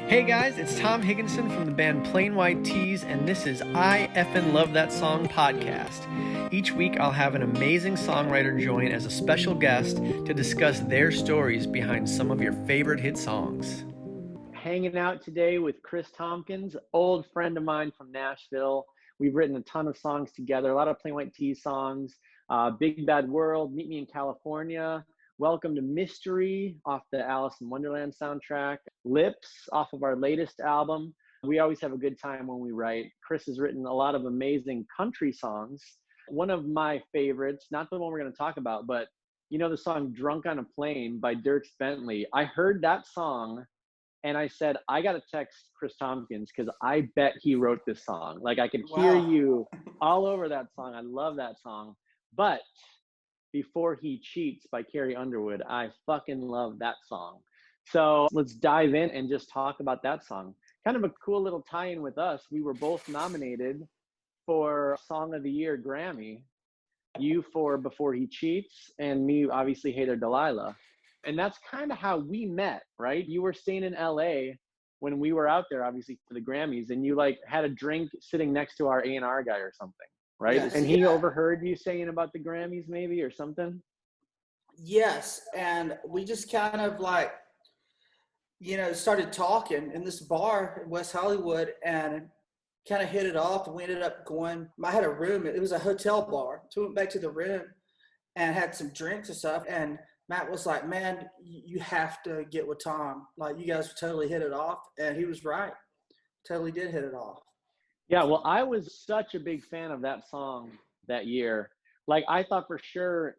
Hey guys, it's Tom Higgenson from the band Plain White Tees, and this is I Effin' Love That Song podcast. Each week I'll have an amazing songwriter join as a special guest to discuss their stories behind some of your favorite hit songs. Hanging out today with Chris Tompkins, old friend of mine from Nashville. We've written a ton of songs together, a lot of Plain White Tees songs. Big Bad World, Meet Me in California, Welcome to Mystery off the Alice in Wonderland soundtrack, Lips off of our latest album. We always have a good time when we write. Chris has written a lot of amazing country songs. One of my favorites, not the one we're going to talk about, but you know the song Drunk on a Plane by Dierks Bentley. I heard that song and I said, I got to text Chris Tompkins because I bet he wrote this song. Like I could hear you all over that song. I love that song. But Before He Cheats by Carrie Underwood, I fucking love that song. So let's dive in and just talk about that song. Kind of a cool little tie-in with us. We were both nominated for Song of the Year Grammy. You for Before He Cheats, and me, obviously, Hey There Delilah. And that's kind of how we met, right? You were staying in LA when we were out there, obviously, for the Grammys, and you like had a drink sitting next to our A&R guy or something. Right? Yes, and he overheard you saying about the Grammys maybe or something? Yes. And we just kind of like, started talking in this bar in West Hollywood and kind of hit it off. And we ended up going, I had a room, it was a hotel bar. So we went back to the room and had some drinks and stuff. And Matt was like, man, you have to get with Tom. Like you guys totally hit it off. And he was right. Totally did hit it off. Yeah, well, I was such a big fan of that song that year. Like, I thought for sure,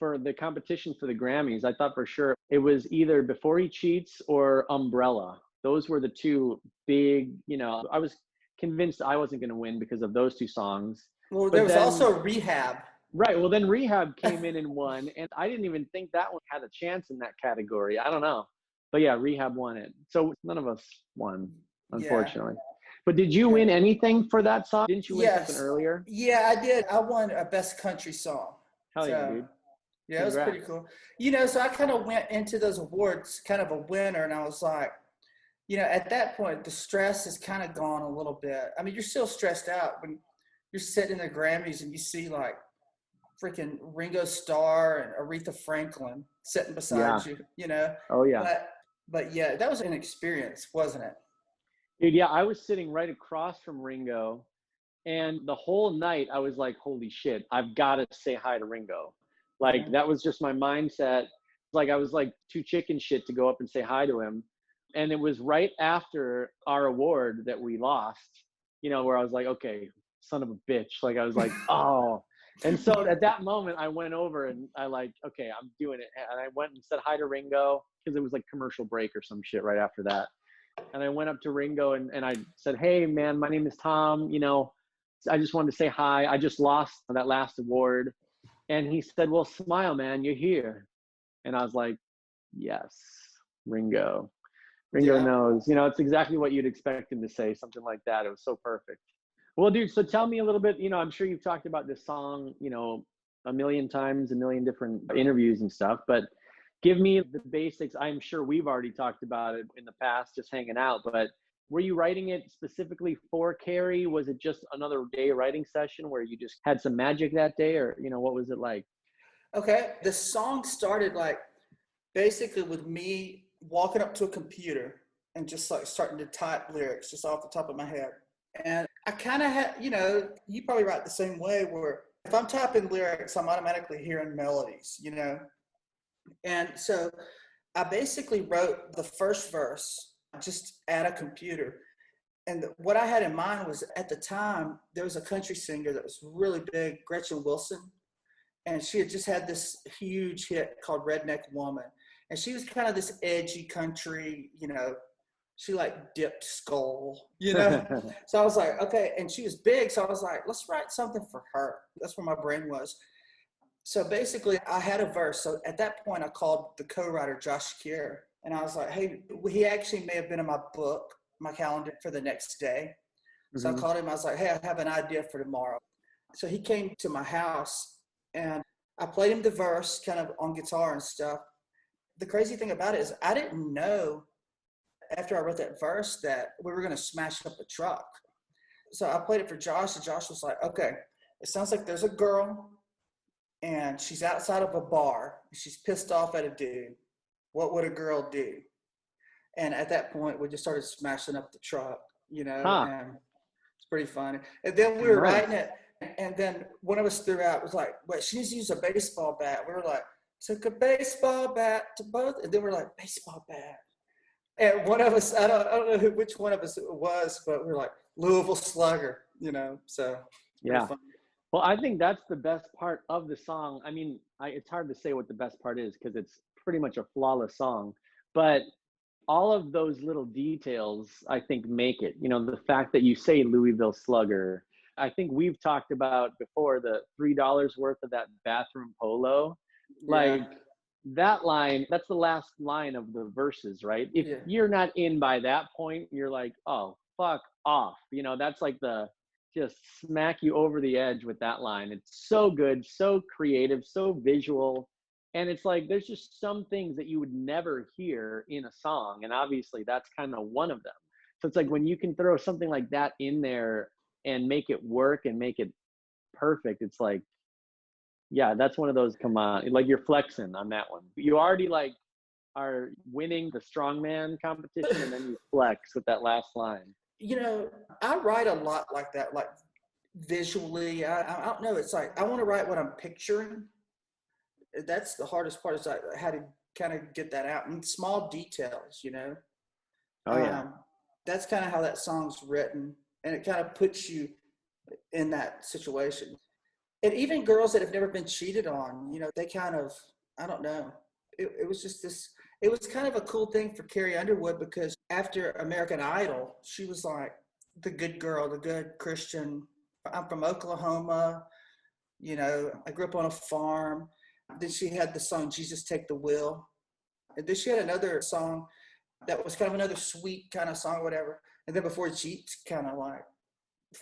for the competition for the Grammys, I thought for sure it was either Before He Cheats or Umbrella. Those were the two big, I was convinced I wasn't going to win because of those two songs. Well, there was also Rehab. Right. Well, then Rehab came in and won, and I didn't even think that one had a chance in that category. I don't know. But yeah, Rehab won it. So none of us won, unfortunately. Yeah. But did you win anything for that song? Didn't you win something earlier? Yeah, I did. I won a Best Country Song. Hell yeah, dude. Yeah, it was pretty cool. So I kind of went into those awards kind of a winner, and I was like, at that point, the stress is kind of gone a little bit. I mean, you're still stressed out when you're sitting in the Grammys and you see like freaking Ringo Starr and Aretha Franklin sitting beside you, Oh, yeah. But yeah, that was an experience, wasn't it? Dude, yeah, I was sitting right across from Ringo, and the whole night I was like, holy shit, I've got to say hi to Ringo. Like, that was just my mindset. Like, I was like too chicken shit to go up and say hi to him. And it was right after our award that we lost, where I was like, okay, son of a bitch. Like, I was like, oh. And so at that moment, I went over and I like, okay, I'm doing it. And I went and said hi to Ringo because it was like commercial break or some shit right after that. And I went up to Ringo and I said, hey, man, my name is Tom. I just wanted to say hi. I just lost that last award. And he said, well, smile, man, you're here. And I was like, yes, Ringo. Ringo knows. It's exactly what you'd expect him to say, something like that. It was so perfect. Well, dude, so tell me a little bit, I'm sure you've talked about this song, a million times, a million different interviews and stuff, but give me the basics. I'm sure we've already talked about it in the past, just hanging out, but were you writing it specifically for Carrie? Was it just another day writing session where you just had some magic that day, or, what was it like? Okay. The song started like basically with me walking up to a computer and just like starting to type lyrics just off the top of my head. And I kind of had, you probably write the same way where if I'm typing lyrics, I'm automatically hearing melodies, And so I basically wrote the first verse just at a computer. And what I had in mind was at the time, there was a country singer that was really big, Gretchen Wilson. And she had just had this huge hit called Redneck Woman. And she was kind of this edgy country, she like dipped skull, So I was like, okay. And she was big. So I was like, let's write something for her. That's where my brain was. So basically I had a verse. So at that point I called the co-writer Josh Kier and I was like, hey, he actually may have been in my book, my calendar for the next day. So I called him. I was like, hey, I have an idea for tomorrow. So he came to my house and I played him the verse kind of on guitar and stuff. The crazy thing about it is I didn't know after I wrote that verse that we were going to smash up a truck. So I played it for Josh, and Josh was like, okay, it sounds like there's a girl and she's outside of a bar. She's pissed off at a dude. What would a girl do? And at that point, we just started smashing up the truck, and it's pretty funny. And then we were writing it, and then one of us threw out, was like, wait, she needs to use a baseball bat. We were like, took a baseball bat to both. And then we're like, baseball bat. And one of us, I don't know which one of us it was, but we were like, Louisville Slugger, so. Yeah. Well, I think that's the best part of the song. I mean, it's hard to say what the best part is because it's pretty much a flawless song, but all of those little details, I think, make it. The fact that you say Louisville Slugger, I think we've talked about before the $3 worth of that bathroom polo. Like that line, that's the last line of the verses, right? If you're not in by that point, you're like, oh, fuck off. That's like just smack you over the edge with that line. It's so good, so creative, so visual. And it's like, there's just some things that you would never hear in a song. And obviously that's kind of one of them. So it's like when you can throw something like that in there and make it work and make it perfect, it's like, yeah, that's one of those, come on, like you're flexing on that one. You already like are winning the strongman competition and then you flex with that last line. I write a lot like that, like visually. I don't know. It's like I want to write what I'm picturing. That's the hardest part, is like how to kind of get that out in small details, Oh, yeah. That's kind of how that song's written, and it kind of puts you in that situation. And even girls that have never been cheated on, they kind of, I don't know. It was just this. It was kind of a cool thing for Carrie Underwood, because after American Idol, she was like the good girl, the good Christian. I'm from Oklahoma, I grew up on a farm. Then she had the song, Jesus Take the Wheel. And then she had another song that was kind of another sweet kind of song or whatever. And then before Jeets kind of like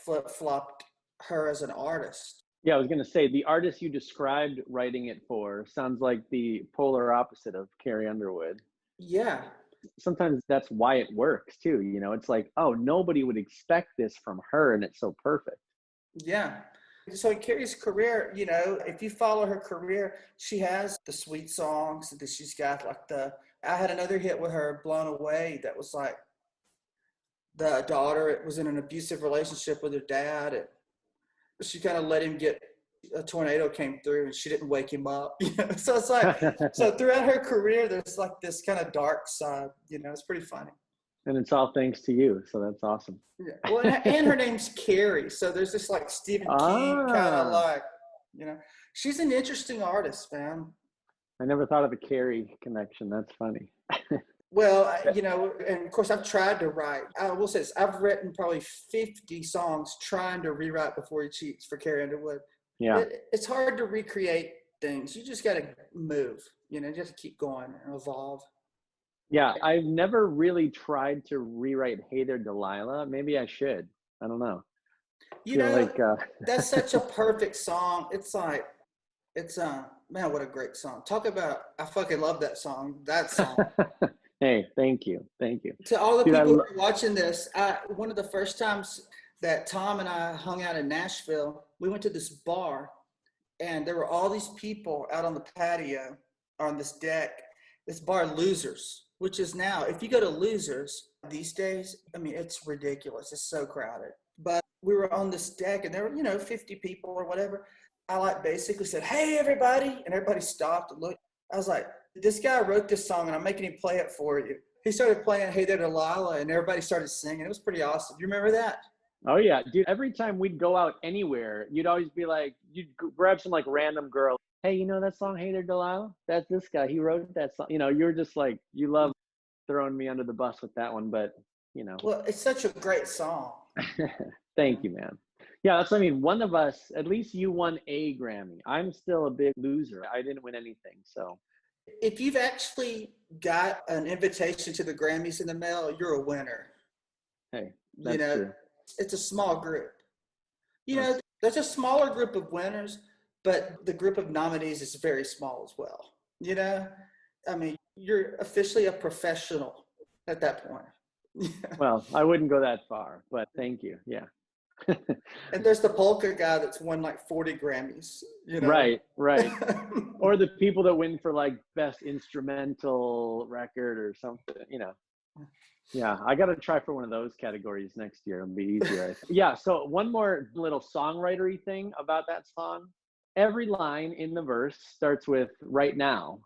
flip-flopped her as an artist. Yeah, I was going to say, the artist you described writing it for sounds like the polar opposite of Carrie Underwood. Yeah. Sometimes that's why it works too. It's like, oh, nobody would expect this from her, and it's so perfect. Yeah. So in Carrie's career, if you follow her career, she has the sweet songs that she's got, like I had another hit with her, Blown Away, that was like the daughter was in an abusive relationship with her dad, and she kind of let him get, a tornado came through and she didn't wake him up. So it's like, so throughout her career, there's like this kind of dark side, it's pretty funny. And it's all thanks to you. So that's awesome. Yeah. Well, and her name's Carrie. So there's this like Stephen King kind of like, she's an interesting artist, man. I never thought of the Carrie connection. That's funny. Well, and of course I've tried to write. I will say this, I've written probably 50 songs trying to rewrite Before He Cheats for Carrie Underwood. Yeah. It's hard to recreate things. You just got to move, you have to keep going and evolve. Yeah, I've never really tried to rewrite Hey There Delilah. Maybe I should. I don't know. That's such a perfect song. It's like, man, what a great song. Talk about, I fucking love that song. Hey, thank you. To all the people who are watching this, one of the first times that Tom and I hung out in Nashville, we went to this bar, and there were all these people out on the patio on this deck, this bar, Losers, which is now, if you go to Losers these days, I mean, it's ridiculous. It's so crowded. But we were on this deck, and there were, 50 people or whatever. I basically said, hey, everybody. And everybody stopped and looked. I was like, this guy wrote this song, and I'm making him play it for you. He started playing Hey There Delilah, and everybody started singing. It was pretty awesome. You remember that? Oh, yeah. Dude, every time we'd go out anywhere, you'd always be like, you'd grab some like random girl. Hey, you know that song, Hey There Delilah? That's this guy. He wrote that song. You're just like, you love throwing me under the bus with that one, but, Well, it's such a great song. Thank you, man. Yeah, that's what I mean. One of us, at least you won a Grammy. I'm still a big loser. I didn't win anything, so. If you've actually got an invitation to the Grammys in the mail, you're a winner. Hey, that's true. It's a small group. There's a smaller group of winners, but the group of nominees is very small as well. I mean, you're officially a professional at that point. Well, I wouldn't go that far, but thank you. Yeah. And there's the polka guy that's won like 40 Grammys, you know. Right, right. Or the people that win for like best instrumental record or something, you know. Yeah, I got to try for one of those categories next year. It'll be easier. Yeah, so one more little songwritery thing about that song. Every line in the verse starts with "right now,"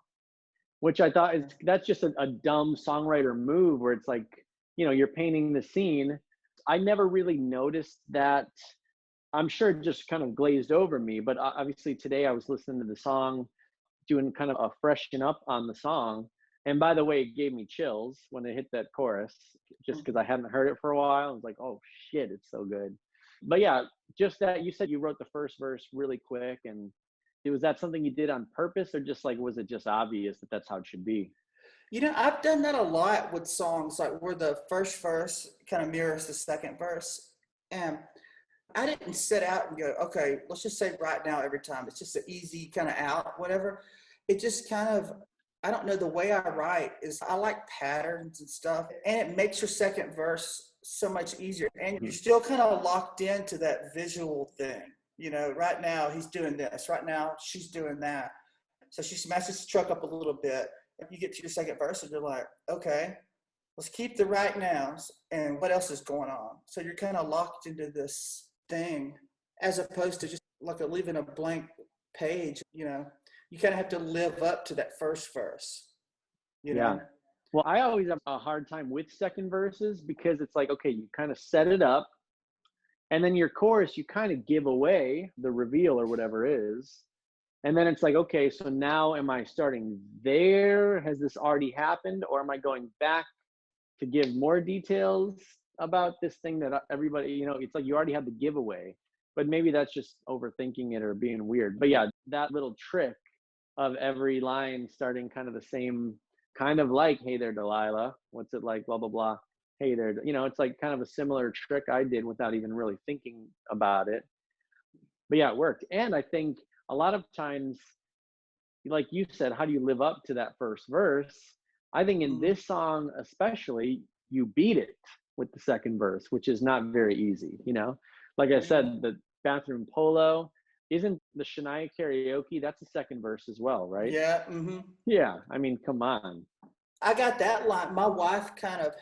which I thought that's just a dumb songwriter move where it's like, you know, you're painting the scene. I never really noticed that. I'm sure it just kind of glazed over me, but obviously today I was listening to the song, doing kind of a freshen up on the song. And by the way, it gave me chills when it hit that chorus, just because I hadn't heard it for a while. I was like, oh shit, it's so good. But yeah, just that you said you wrote the first verse really quick, and was that something you did on purpose, or just like was it just obvious that that's how it should be? You know, I've done that a lot with songs, like where the first verse kind of mirrors the second verse. And I didn't set out and go, okay, let's just say right now every time. It's just an easy kind of out, whatever. It just kind of, I don't know, the way I write is I like patterns and stuff, and it makes your second verse so much easier. And you're still kind of locked into that visual thing. You know, right now he's doing this, right now she's doing that. So she smashes the truck up a little bit. You get to your second verse and you're like, okay, let's keep the right nows and what else is going on. So you're kind of locked into this thing as opposed to just like leaving a blank page. You know, you kind of have to live up to that first verse, you know? Yeah. Well, I always have a hard time with second verses because it's like, okay, you kind of set it up, and then your chorus, you kind of give away the reveal or whatever it is. And then it's like, okay, so now am I starting there? Has this already happened? Or am I going back to give more details about this thing that everybody, you know, it's like you already have the giveaway, but maybe that's just overthinking it or being weird. But yeah, that little trick of every line starting kind of the same, kind of like, hey there, Delilah, what's it like, blah, blah, blah. Hey there, you know, it's like kind of a similar trick I did without even really thinking about it. But yeah, it worked. And I think a lot of times, like you said, how do you live up to that first verse? I think in this song especially, you beat it with the second verse, which is not very easy, you know? Like I said, the bathroom polo, isn't the Shania karaoke, that's the second verse as well, right? Yeah. Yeah, I mean, come on. I got that line. My wife kind of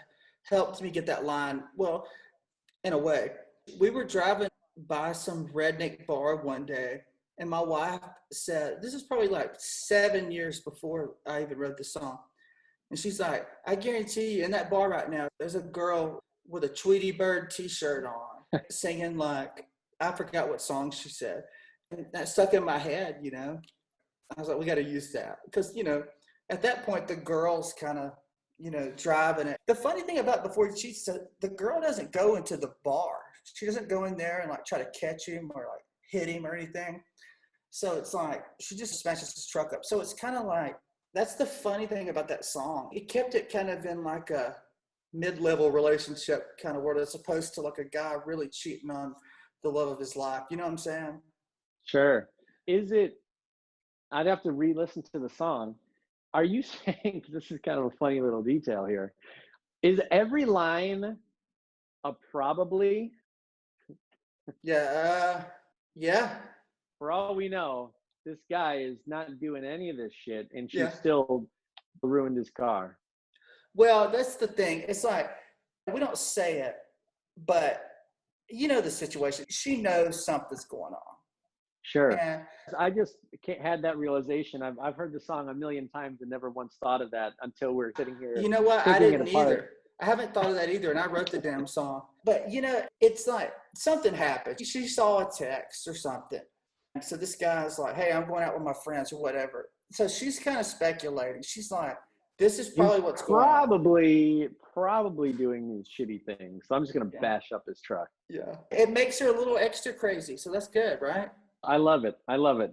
helped me get that line. Well, in a way, we were driving by some redneck bar one day, and my wife said, this is probably like 7 years before I even wrote the song. And she's like, I guarantee you in that bar right now, there's a girl with a Tweety Bird t-shirt on singing like, I forgot what song she said. And that stuck in my head, you know. I was like, we got to use that. Because, you know, at that point, the girl's kind of, you know, driving it. The funny thing about Before She said, the girl doesn't go into the bar. She doesn't go in there and like try to catch him or like hit him or anything. So it's like, she just smashes his truck up. So it's kind of like, that's the funny thing about that song. It kept it kind of in like a mid-level relationship kind of world as opposed to like a guy really cheating on the love of his life. You know what I'm saying? Sure. Is it, I'd have to re-listen to the song. Are you saying, this is kind of a funny little detail here, is every line a probably? Yeah. Yeah. For all we know, this guy is not doing any of this shit, and she Yeah. still ruined his car. Well, that's the thing. It's like, we don't say it, but you know the situation. She knows something's going on. Sure. And I just had that realization. I've heard the song a million times and never once thought of that until we're sitting here. you know what? I picking it didn't apart. either. I haven't thought of that either. And I wrote the damn song. But, you know, it's like something happened. She saw a text or something. And so this guy's like, hey, I'm going out with my friends or whatever. So she's kind of speculating. She's like, this is probably what's going on. Probably doing these shitty things. So I'm just going to bash up his truck. Yeah. It makes her a little extra crazy. So that's good, right? I love it.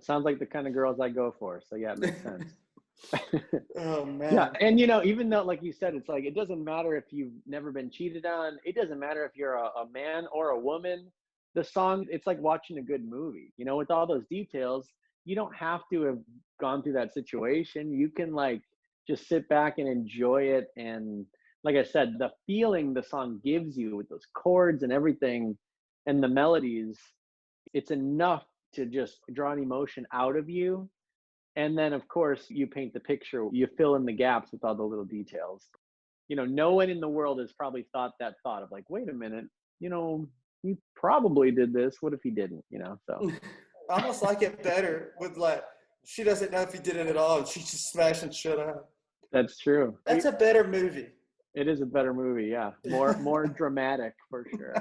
Sounds like the kind of girls I go for. So yeah, it makes sense. Oh, man. Yeah. And, you know, even though, like you said, it's like, it doesn't matter if you've never been cheated on. It doesn't matter if you're a man or a woman. The song, it's like watching a good movie, you know, with all those details. You don't have to have gone through that situation. You can like just sit back and enjoy it and like I said, the feeling the song gives you with those chords and everything and the melodies, it's enough to just draw an emotion out of you. And then, of course, you paint the picture, you fill in the gaps with all the little details. No one in the world has probably thought that thought of like, wait a minute, he probably did this. What if he didn't, so. I almost like it better with like, she doesn't know if he did it at all, and she's just smashing shit up. That's true. That's a better movie. It is a better movie, yeah. More dramatic for sure.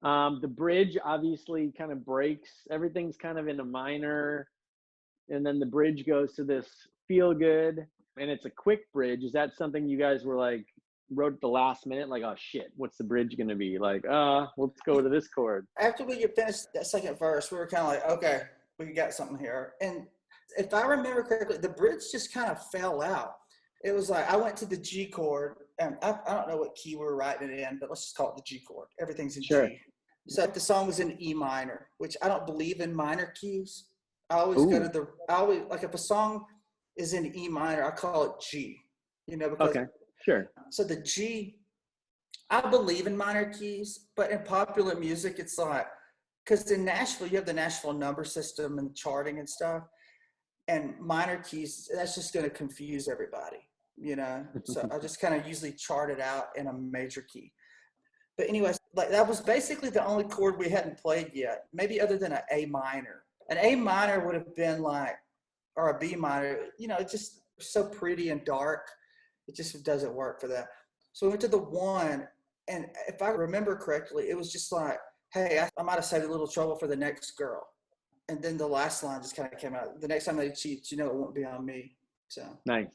The bridge obviously kind of breaks. Everything's kind of in a minor, and then the bridge goes to this feel good, and it's a quick bridge. Is that something you guys were like, wrote at the last minute, like, oh shit, what's the bridge gonna be? Like, let's go to this chord. After we get finished that second verse, we were kind of like, okay, we got something here. And if I remember correctly, the bridge just kind of fell out. It was like, I went to the G chord, and I don't know what key we were writing it in, but let's just call it the G chord. Everything's in Sure. G. So if the song was in E minor, which I don't believe in minor keys. I always go to like if a song is in E minor, I call it G, because okay, sure. So the G, I believe in minor keys, but in popular music, it's like, because in Nashville, you have the Nashville number system and charting and stuff, and minor keys, that's just going to confuse everybody, So I just kind of usually chart it out in a major key. But anyways, like that was basically the only chord we hadn't played yet, maybe other than an A minor. An A minor would have been like, or a B minor, it's just so pretty and dark. It just doesn't work for that. So we went to the one, and if I remember correctly, it was just like, hey, I might have saved a little trouble for the next girl. And then the last line just kind of came out. The next time they cheat, it won't be on me. So nice.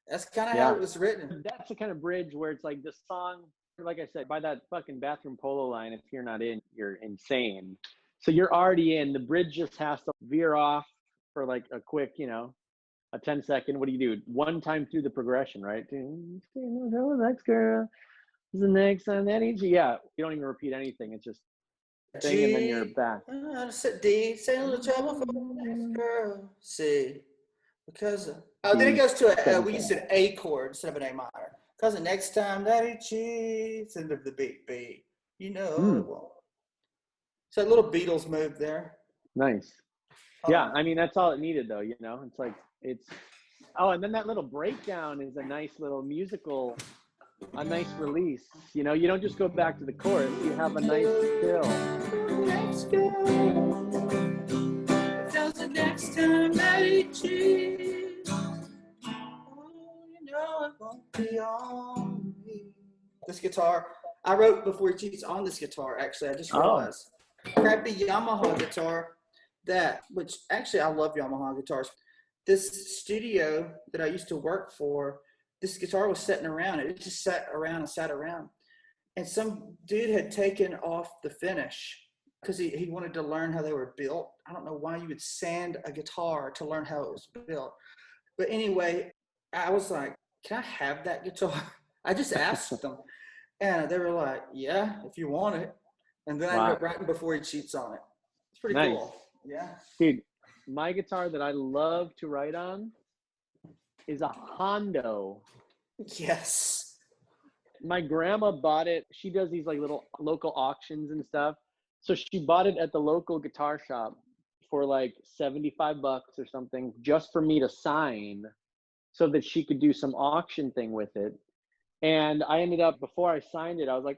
That's kind of how it was written. That's the kind of bridge where it's like the song, like I said, by that fucking bathroom polo line, if you're not in, you're insane. So you're already in. The bridge just has to veer off for like a quick, a 10-second. What do you do? One time through the progression, right? The next girl is the next time that each. Yeah, you don't even repeat anything. It's just thing, and then you're back. D, say a little trouble for the next girl. C, because then it goes to we used an A chord instead of an A minor. Because the next time that he cheats, end of the beat B, it won't. So a little Beatles move there. Nice. Yeah, I mean that's all it needed though, It's like and then that little breakdown is a nice little musical, a nice release. You don't just go back to the chorus, you have a nice fill. Next girl, because the next time that he cheats, it won't be on me. This guitar, I wrote Before He Cheats on this guitar, actually. I just realized. Crappy Yamaha guitar which actually I love Yamaha guitars. This studio that I used to work for, this guitar was sitting around. It just sat around. And some dude had taken off the finish because he wanted to learn how they were built. I don't know why you would sand a guitar to learn how it was built. But anyway, I was like, can I have that guitar? I just asked them. And they were like, yeah, if you want it. And then I ended up writing Before He Cheats on it. It's pretty cool. Yeah. Dude, my guitar that I love to write on is a Hondo. Yes. My grandma bought it. She does these like little local auctions and stuff. So she bought it at the local guitar shop for like $75 or something just for me to sign so that she could do some auction thing with it. And I ended up, before I signed it, I was like,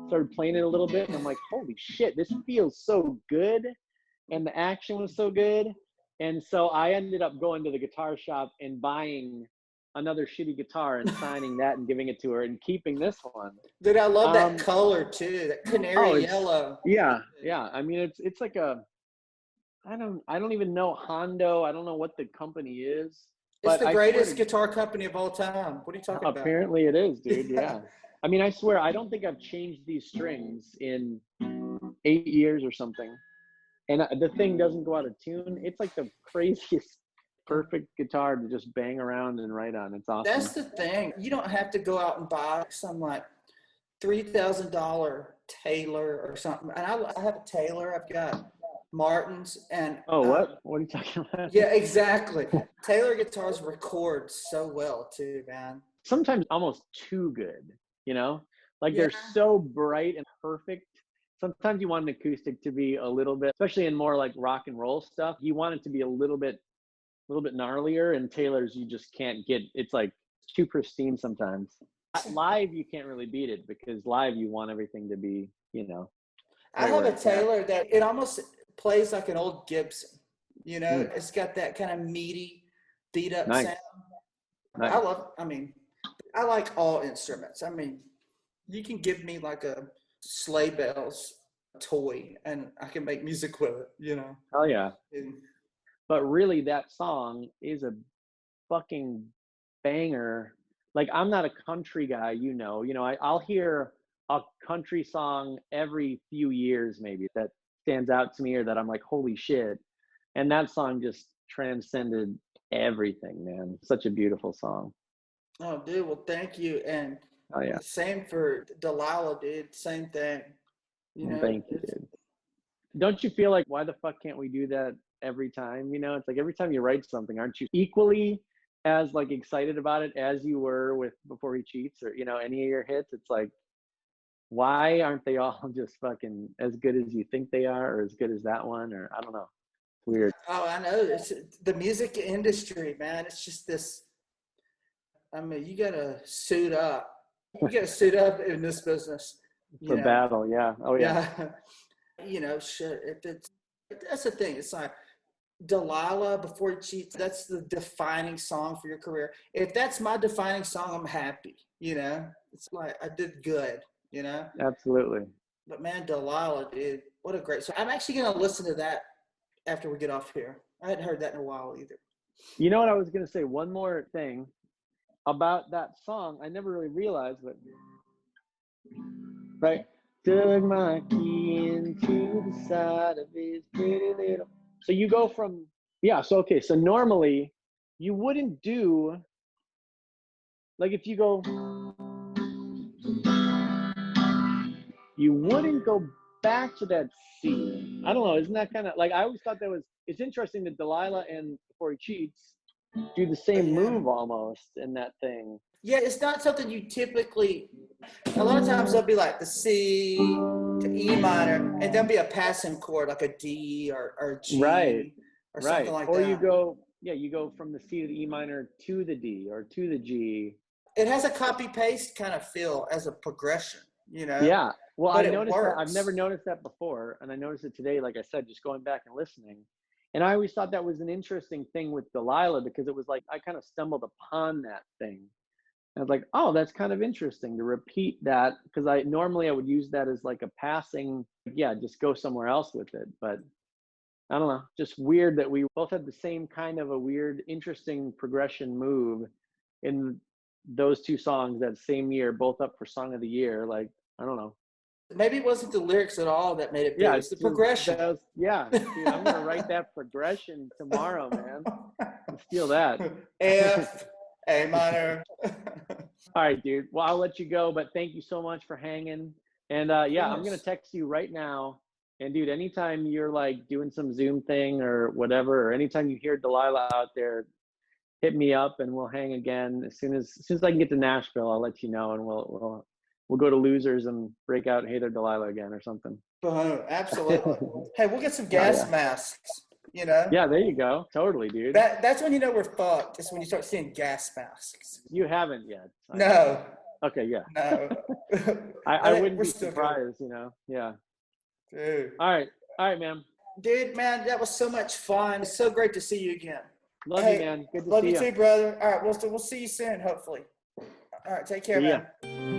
started playing it a little bit. And I'm like, holy shit, this feels so good. And the action was so good. And so I ended up going to the guitar shop and buying another shitty guitar and signing that and giving it to her and keeping this one. Dude, I love that color too, that canary yellow. Yeah. I mean, it's like I don't even know Hondo. I don't know what the company is. It's the greatest guitar company of all time. What are you talking about? Apparently it is, dude. Yeah. I mean, I swear, I don't think I've changed these strings in 8 years or something. And the thing doesn't go out of tune. It's like the craziest, perfect guitar to just bang around and write on. It's awesome. That's the thing. You don't have to go out and buy some like $3,000 Taylor or something. And I have a Taylor. I've got Martins and what are you talking about? Yeah, exactly. Taylor guitars record so well too, man. sometimes almost too good, you know? Like Yeah. they're so bright and perfect. Sometimes you want an acoustic to be a little bit, especially in more like rock and roll stuff, you want it to be a little bit gnarlier, and Taylor's you just can't get, it's like too pristine sometimes. Live you can't really beat it, because live you want everything to be, you know. I have a Taylor that it almost plays like an old Gibson. You know, it's got that kind of meaty, beat up sound. Nice. I like all instruments. I mean, you can give me like a sleigh bells toy and I can make music with it, you know. Oh yeah. And, but really that song is a fucking banger. Like I'm not a country guy, you know, I'll hear a country song every few years maybe that stands out to me, or that I'm like, holy shit. And that song just transcended everything, man. Such a beautiful song. oh, dude, well, thank you. And oh yeah, same for Delilah, dude. Same thing. You know, thank you, dude. Don't you feel like, why the fuck can't we do that every time? You know, it's like every time you write something, aren't you equally as like excited about it as you were with Before He Cheats, or, you know, any of your hits? It's like, why aren't they all just fucking as good as you think they are, or as good as that one? Or I don't know. It's weird. Oh, I know. It's the music industry, man. It's just this. I mean, you gotta suit up. You gotta suit up in this business. For battle, yeah. Oh yeah. You know, shit. That's the thing. It's like Delilah, Before He Cheats. That's the defining song for your career. If that's my defining song, I'm happy. You know, it's like I did good. You know. Absolutely. But man, Delilah, dude, what a great song. I'm actually gonna listen to that after we get off here. I hadn't heard that in a while either. You know what I was gonna say? One more thing about that song, I never really realized, but right, dug my key into the side of his pretty little. So you go from, yeah. So okay. So normally you wouldn't do, like, if you go, you wouldn't go back to that C. I don't know. Isn't that kind of like, I always thought that was, it's interesting that Delilah and Before He Cheats do the same move almost in that thing. Yeah, it's not something you typically, a lot of times they'll be like the C to E minor, and there'll be a passing chord like a D or G, right, or something like or that. Or you go from the C to the E minor to the D or to the G. It has a copy-paste kind of feel as a progression, you know? Yeah, well, but I noticed works. that. I've never noticed that before, and I noticed it today, like I said, just going back and listening. And I always thought that was an interesting thing with Delilah, because it was like I kind of stumbled upon that thing. I was like, oh, that's kind of interesting to repeat that, because I would use that as like a passing, just go somewhere else with it. But I don't know, just weird that we both had the same kind of a weird, interesting progression move in those two songs that same year, both up for Song of the Year. Like, I don't know. Maybe it wasn't the lyrics at all that made it big. It's the progression. Dude, I'm going to write that progression tomorrow, man. Let's steal that. F, A minor. All right, dude. Well, I'll let you go, but thank you so much for hanging. And I'm going to text you right now. And dude, anytime you're like doing some Zoom thing or whatever, or anytime you hear Delilah out there, hit me up and we'll hang again. As soon as I can get to Nashville, I'll let you know, and we'll go to Losers and break out Hey There Delilah again or something. Absolutely. Hey, we'll get some gas masks, you know? Yeah, there you go. Totally, dude. That's when you know we're fucked. It's when you start seeing gas masks. You haven't yet. No. Okay, yeah. No. I wouldn't be surprised, you know? Yeah. Dude. All right, man. Dude, man, that was so much fun. It's so great to see you again. Love you, man. Good to see you. Love you too, brother. All right, we'll see you soon, hopefully. All right, take care, man.